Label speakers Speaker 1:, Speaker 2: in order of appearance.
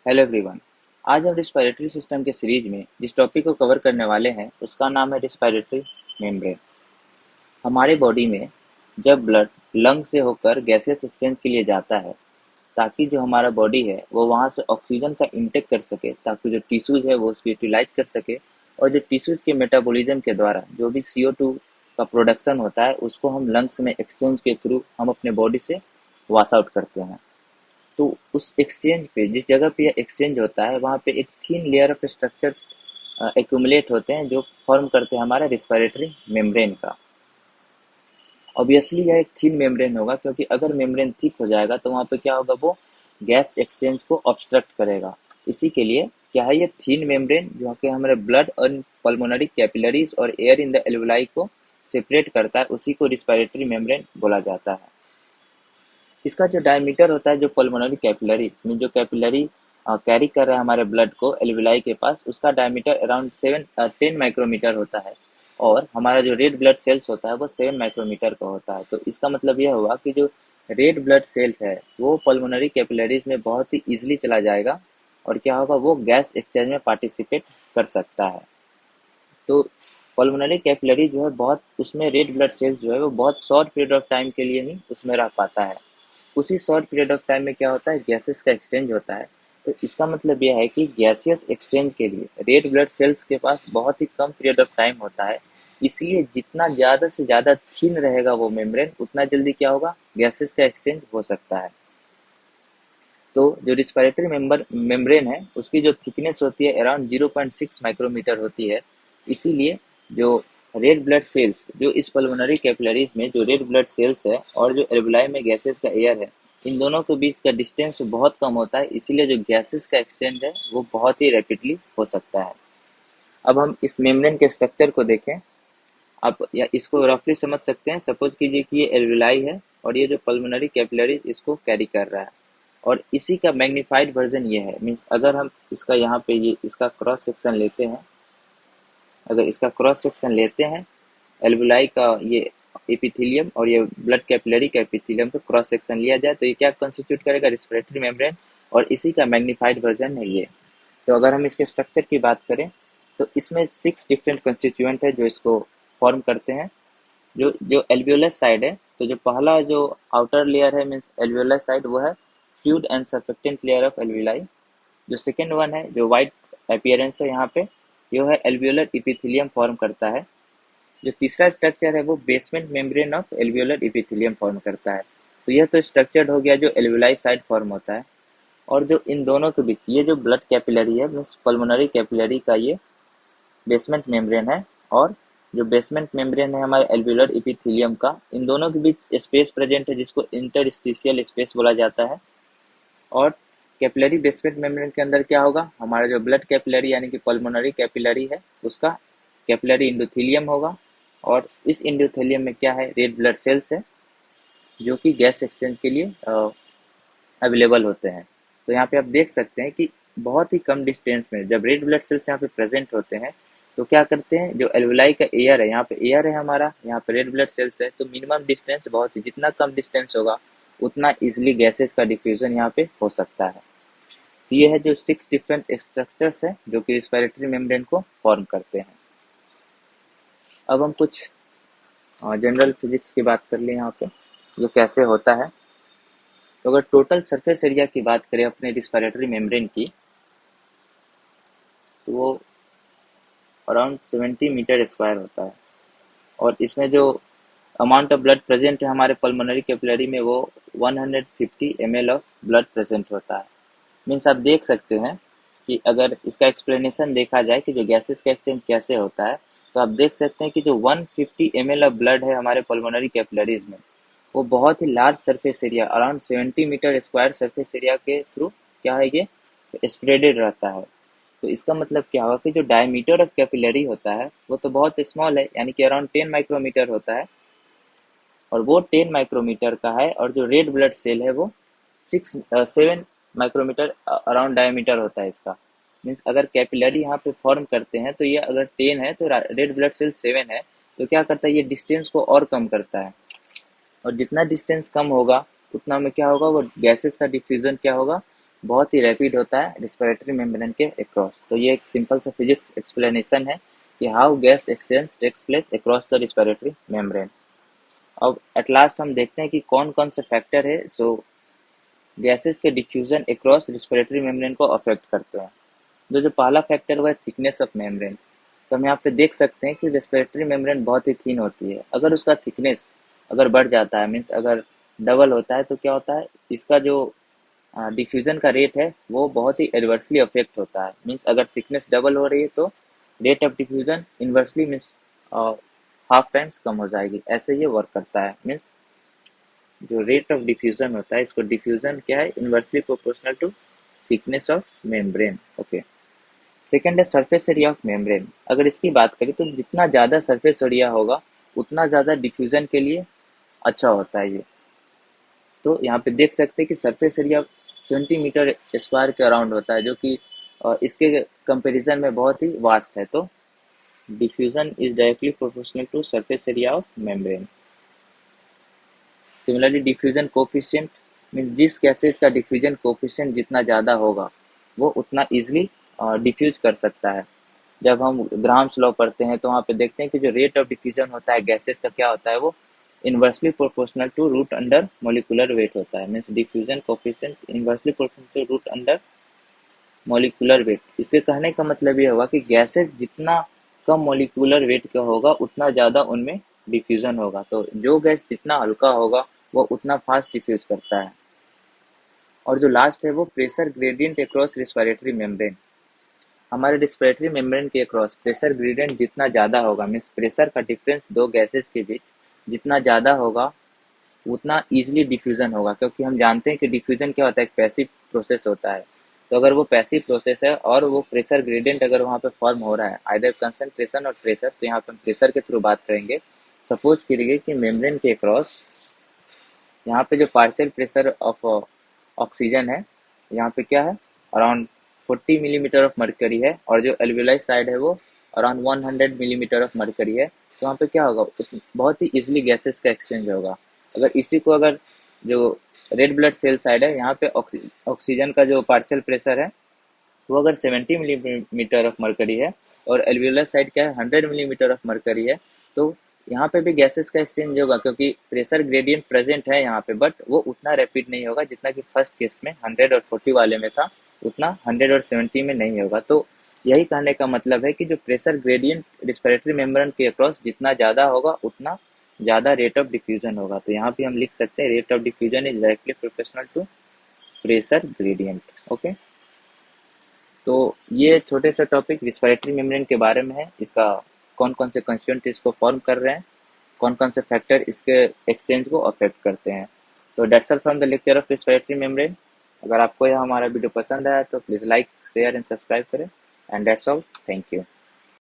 Speaker 1: Hello everyone. आज हम respiratory system के सीरीज में जिस टॉपिक को कवर करने वाले हैं उसका नाम है रिस्पायरेटरी मेम्ब्रेन। हमारे बॉडी में जब ब्लड लंग से होकर गैसेस एक्सचेंज के लिए जाता है ताकि जो हमारा बॉडी है वो वहाँ से ऑक्सीजन का इंटेक कर सके, ताकि जो टिश्यूज है वो उसको यूटिलाइज कर सके और जो टिश्यूज के मेटाबॉलिज्म के द्वारा जो भी CO2 का प्रोडक्शन होता है उसको हम लंग्स में एक्सचेंज के थ्रू हम अपने बॉडी से वॉश आउट करते हैं। तो उस एक्सचेंज पे जिस जगह पे एक्सचेंज होता है वहाँ पे एक thin layer of structure accumulate होते हैं जो फॉर्म करते हैं हमारा रिस्पायरेटरी मेम्ब्रेन का। ऑब्वियसली यह एक थिन मेम्ब्रेन होगा क्योंकि अगर मेम्ब्रेन थिक हो जाएगा तो वहाँ पे क्या होगा, वो गैस एक्सचेंज को ऑब्स्ट्रक्ट करेगा। इसी के लिए क्या है, ये थिन मेम्ब्रेन जो कि हमारे ब्लड और पल्मोनरी कैपिलरीज और एयर इन द एल्वुलाई को सेपरेट करता है, उसी को रिस्पायरेटरी मेम्ब्रेन बोला जाता है। इसका जो डायमीटर होता है, जो पल्मोनरी कैपिलरी में जो कैपिलरी कैरी कर रहा है हमारे ब्लड को एल्वुलाई के पास, उसका डायमीटर अराउंड 10 माइक्रोमीटर होता है और हमारा जो रेड ब्लड सेल्स होता है वो 7 माइक्रोमीटर का होता है। तो इसका मतलब यह हुआ कि जो रेड ब्लड सेल्स है वो पल्मोनरी कैपिलरीज में बहुत ही ईजिली चला जाएगा और क्या होगा, वो गैस एक्सचेंज में पार्टिसिपेट कर सकता है। तो पल्मोनरी कैपिलरी जो है बहुत, उसमें रेड ब्लड सेल्स जो है वो बहुत शॉर्ट पीरियड ऑफ टाइम के लिए ही उसमें रह पाता है। उसी शॉर्ट पीरियड ऑफ टाइम में क्या होता है, गैसेस का एक्सचेंज होता है। तो इसका मतलब यह है कि गैसियस एक्सचेंज के लिए रेड ब्लड सेल्स के पास बहुत ही कम पीरियड ऑफ टाइम होता है। इसलिए जितना ज़्यादा से ज़्यादा थिन रहेगा वो मेम्ब्रेन, उतना जल्दी क्या होगा, गैसेस का एक्सचेंज हो सकता है। तो जो रिस्पायरेटरी मेम्ब्रेन है उसकी जो थिकनेस होती है अराउंड 0.6 माइक्रोमीटर होती है। इसीलिए जो रेड ब्लड सेल्स जो इस पल्मोनरी कैपिलरीज में जो रेड ब्लड सेल्स है और जो एल्वुलाई में गैसेस का एयर है, इन दोनों के बीच का डिस्टेंस बहुत कम होता है। इसीलिए जो गैसेस का एक्सचेंज है वो बहुत ही रैपिडली हो सकता है। अब हम इस मेम्ब्रेन के स्ट्रक्चर को देखें। आप या इसको रफली समझ सकते हैं। सपोज कीजिए कि ये एल्वुलाई है और ये जो पल्मोनरी कैपिलरी इसको कैरी कर रहा है और इसी का मैग्नीफाइड वर्जन ये है। मीन्स अगर हम इसका यहाँ पे ये इसका क्रॉस सेक्शन लेते हैं, अगर इसका क्रॉस सेक्शन लेते हैं एल्वुलाई का ये एपिथेलियम और ये ब्लड कैपिलरी का एपिथेलियम का क्रॉस सेक्शन लिया जाए तो ये क्या कंस्टिट्यूट करेगा, रिस्पिरेटरी मेम्ब्रेन, और इसी का मैग्नीफाइड वर्जन है ये। तो अगर हम इसके स्ट्रक्चर की बात करें तो इसमें 6 डिफरेंट कंस्टिट्यूएंट है जो इसको फॉर्म करते हैं। जो जो एल्वियोलस साइड है, तो जो पहला जो आउटर लेयर है मीन्स एल्वियोलस साइड, वो है fluid and surfactant layer of alveoli. जो सेकेंड वन है जो वाइट अपीयरेंस है यहाँ पे, ये है एल्वियोलर इपिथेलियम फॉर्म करता है। जो तीसरा स्ट्रक्चर है वो basement membrane of alveolar epithelium form करता है। तो यह तो स्ट्रक्चर्ड हो गया जो एल्वियोलाई साइड फॉर्म होता है। और जो इन दोनों के बीच ये जो ब्लड कैपिलरी है मीन्स पल्मोनरी कैपिलरी का ये बेसमेंट मेम्ब्रेन है, और जो बेसमेंट मेम्ब्रेन है हमारे एल्वियोलर इपिथेलियम का, इन दोनों के बीच स्पेस प्रेजेंट है जिसको इंटरस्टिशियल स्पेस बोला जाता है। और कैपिलरी बेसमेंट मेम्ब्रेन के अंदर क्या होगा, हमारा जो ब्लड कैपिलरी यानी कि पल्मोनरी कैपिलरी है उसका कैपिलरी इंडोथेलियम होगा। और इस इंडोथेलियम में क्या है, रेड ब्लड सेल्स है जो कि गैस एक्सचेंज के लिए अवेलेबल होते हैं। तो यहाँ पे आप देख सकते हैं कि बहुत ही कम डिस्टेंस में जब रेड ब्लड सेल्स यहाँ पे प्रेजेंट होते हैं तो क्या करते हैं, जो एल्वुलाई का एयर है, यहाँ पे एयर है हमारा, यहाँ पे रेड ब्लड सेल्स है, तो मिनिमम डिस्टेंस बहुत ही, जितना कम डिस्टेंस होगा उतना इजिली गैसेस का डिफ्यूजन यहाँ पे हो सकता है। तो ये है जो 6 डिफरेंट स्ट्रक्चर्स है जो कि रिस्पिरेटरी मेम्ब्रेन को फॉर्म करते हैं। अब हम कुछ जनरल फिजिक्स की बात कर लें यहाँ पे, जो कैसे होता है। तो अगर टोटल सरफेस एरिया की बात करें अपने रिस्पिरेटरी मेम्ब्रेन की, तो वो अराउंड 70 मीटर स्क्वायर होता है। और इसमें जो अमाउंट ऑफ ब्लड प्रेजेंट है हमारे पल्मोनरी कैपिलरी में, वो 150 ml ऑफ ब्लड प्रेजेंट होता है। मीन्स आप देख सकते हैं कि अगर इसका एक्सप्लेनेशन देखा जाए कि जो गैसेस का एक्सचेंज कैसे होता है, तो आप देख सकते हैं कि जो 150 ml ऑफ ब्लड है हमारे पल्मोनरी कैपिलरीज में, वो बहुत ही large surface area around 70 metre square surface area के थ्रू क्या है, ये स्प्रेडेड रहता है। तो इसका मतलब क्या हुआ कि जो डायमीटर ऑफ कैपिलरी होता है वो तो बहुत स्मॉल है, यानी कि अराउंड 10 माइक्रोमीटर होता है, और वो 10 माइक्रोमीटर का है। और जो रेड ब्लड सेल है वो 7 माइक्रोमीटर अराउंड डायमीटर होता है इसका। मीन्स अगर कैपिलरी यहाँ पे फॉर्म करते हैं तो ये अगर 10 है तो रेड ब्लड सेल 7 है, तो क्या करता है, ये डिस्टेंस को और कम करता है। और जितना डिस्टेंस कम होगा उतना में क्या होगा, वो गैसेस का डिफ्यूजन क्या होगा, बहुत ही रैपिड होता है रिस्पिरेटरी मेम्ब्रेन के अक्रॉस। तो ये एक सिंपल सा फिजिक्स एक्सप्लेनेशन है कि how gas exchange takes place across the respiratory membrane. अब एट लास्ट हम देखते हैं कि कौन कौन से फैक्टर है जो गैसेस के डिफ्यूजन अक्रॉस रिस्पिरेटरी मेम्ब्रेन को अफेक्ट करते हैं। जो पहला फैक्टर हुआ है थिकनेस ऑफ मेम्ब्रेन। तो हम यहाँ पे देख सकते हैं कि रेस्पिरेटरी मेम्ब्रेन बहुत ही थिन होती है। अगर उसका थिकनेस अगर बढ़ जाता है, मीन्स अगर डबल होता है, तो क्या होता है, इसका जो डिफ्यूजन का रेट है वो बहुत ही एडवर्सली अफेक्ट होता है। मीन्स अगर थिकनेस डबल हो रही है तो rate of diffusion inversely means half times कम हो जाएगी। ऐसे ये वर्क करता है। मीन्स जो रेट ऑफ डिफ्यूजन होता है, इसको डिफ्यूजन क्या है, inversely proportional to thickness of membrane. Okay. Second है सरफेस एरिया ऑफ मेम्ब्रेन। अगर इसकी बात करें तो जितना ज़्यादा सरफेस एरिया होगा उतना ज़्यादा डिफ्यूजन के लिए अच्छा होता है ये। तो यहाँ पे देख सकते हैं कि सरफेस एरिया 70 मीटर स्क्वायर के अराउंड होता है, जो कि इसके कंपैरिजन में बहुत ही वास्ट है। तो diffusion is directly proportional to surface area of membrane. Similarly diffusion coefficient means जिस गैसेज का डिफ्यूजन कोफिशिएंट जितना ज़्यादा होगा वो उतना ईजिली डिफ्यूज कर सकता है। जब हम ग्राम्स लॉ पढ़ते हैं तो वहाँ पे देखते हैं कि जो रेट ऑफ डिफ्यूजन होता है गैसेस का क्या होता है, वो inversely proportional to root under molecular weight होता है। Means diffusion coefficient inversely proportional to root under molecular weight. इसके कहने का मतलब ये होगा कि गैसेस जितना कम मोलिकुलर वेट का होगा उतना ज़्यादा उनमें डिफ्यूजन होगा। तो जो गैस जितना हल्का होगा वो उतना फास्ट डिफ्यूज करता है। और जो लास्ट है वो pressure gradient across respiratory membrane. हमारे रिस्पिरेटरी मेम्ब्रेन के अक्रॉस प्रेशर ग्रेडियंट जितना ज़्यादा होगा, मीन्स प्रेशर का डिफरेंस दो गैसेस के बीच जितना ज़्यादा होगा उतना ईजिली डिफ्यूजन होगा। क्योंकि हम जानते हैं कि डिफ्यूजन क्या होता है, एक पैसिव प्रोसेस होता है। तो अगर वो पैसिव प्रोसेस है और वो प्रेशर ग्रेडियंट अगर वहाँ पे फॉर्म हो रहा है, आइदर कंसंट्रेशन और प्रेशर, तो यहाँ पे हम प्रेशर के थ्रू बात करेंगे। सपोज करिए कि मेम्ब्रेन के अक्रॉस यहाँ पे जो पार्शियल प्रेशर ऑफ ऑक्सीजन है, यहाँ पे क्या है, अराउंड 40 मिलीमीटर ऑफ मर्करी है, और जो एल्वियोलाई साइड है वो अराउंड 100 मिलीमीटर ऑफ मर्करी है। तो वहाँ पे क्या होगा, बहुत ही इजीली गैसेस का एक्सचेंज होगा। अगर इसी को अगर जो रेड ब्लड सेल साइड है, यहाँ पे ऑक्सीजन का जो पार्शियल प्रेशर है वो अगर 70 मिलीमीटर ऑफ मरकरी है और एल्वियोलर साइड क्या है 100 मिलीमीटर ऑफ मरकरी है, तो यहाँ पे भी गैसेस का एक्सचेंज होगा। क्योंकि प्रेशर ग्रेडियंट प्रेजेंट है यहाँ पे, बट वो उतना रैपिड नहीं होगा जितना कि फर्स्ट केस में 100 और 40 वाले में था, उतना 100 और 70 में नहीं होगा। तो यही कहने का मतलब है कि जो प्रेशर ग्रेडियंट रिस्पिरेटरी मेम्ब्रेन के अक्रॉस जितना ज़्यादा होगा उतना ज़्यादा रेट ऑफ डिफ्यूजन होगा। तो यहाँ पे हम लिख सकते हैं rate of diffusion is directly proportional to pressure gradient. Okay. तो ये छोटे से टॉपिक रिस्पिरेटरी मेम्ब्रेन के बारे में है। इसका कौन कौन से कंस्टिट्यूएंट इसको फॉर्म कर रहे हैं, कौन कौन से फैक्टर इसके एक्सचेंज को अफेक्ट करते हैं। तो that's all from the lecture of respiratory membrane. अगर आपको यह हमारा वीडियो पसंद आया तो please like share and subscribe करें। And that's all, thank you.